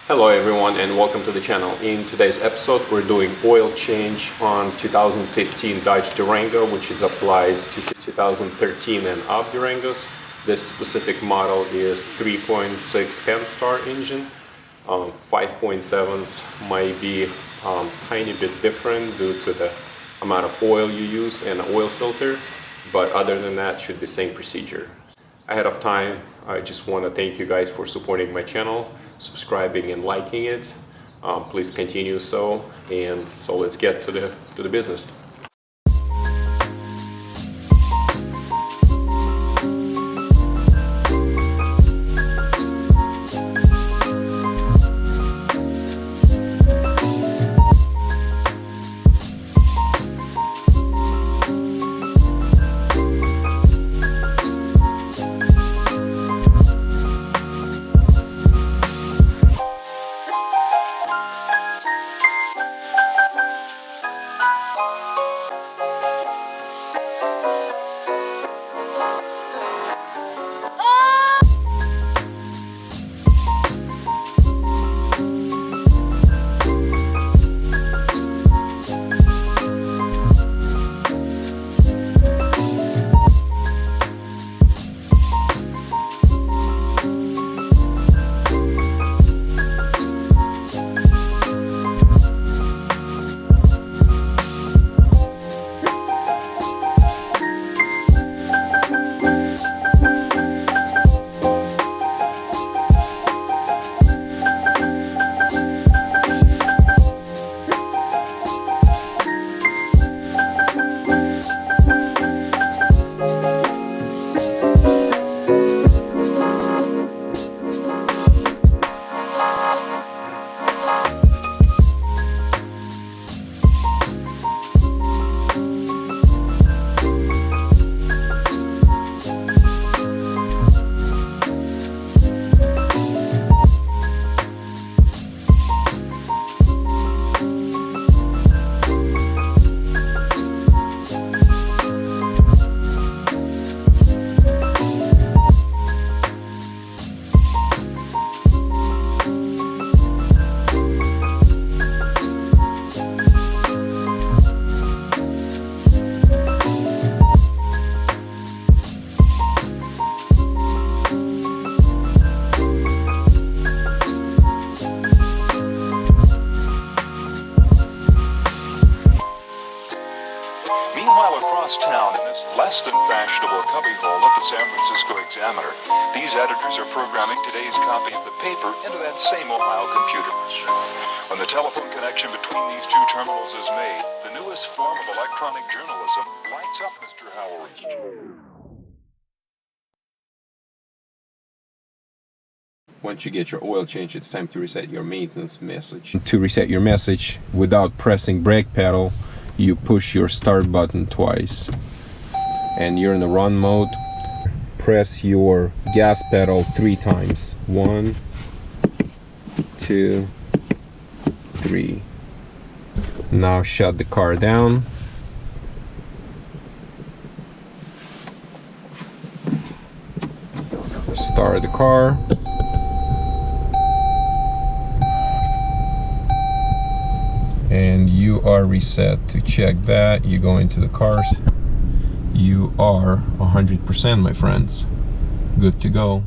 Hello everyone and welcome to the channel. In today's episode we're doing oil change on 2015 Dodge Durango, which applies to 2013 and up Durangos. This specific model is 3.6 Pentastar engine. 5.7s might be tiny bit different due to the amount of oil you use and the oil filter, but other than that should be the same procedure. Ahead of time, I just want to thank you guys for supporting my channel, subscribing and liking it. Please continue so, and so let's get to the business. Meanwhile, across town in this less than fashionable cubbyhole of the San Francisco Examiner, these editors are programming today's copy of the paper into that same Ohio computer. When the telephone connection between these two terminals is made, the newest form of electronic journalism lights up Mr. Howard. Once you get your oil change, it's time to reset your maintenance message. To reset your message without pressing brake pedal, you push your start button twice and you're in the run mode. Press your gas pedal 3 times. 1, 2, 3. Now shut the car down. Start the car. And you are reset. To check that, you go into the cars. You are 100%, my friends. Good to go.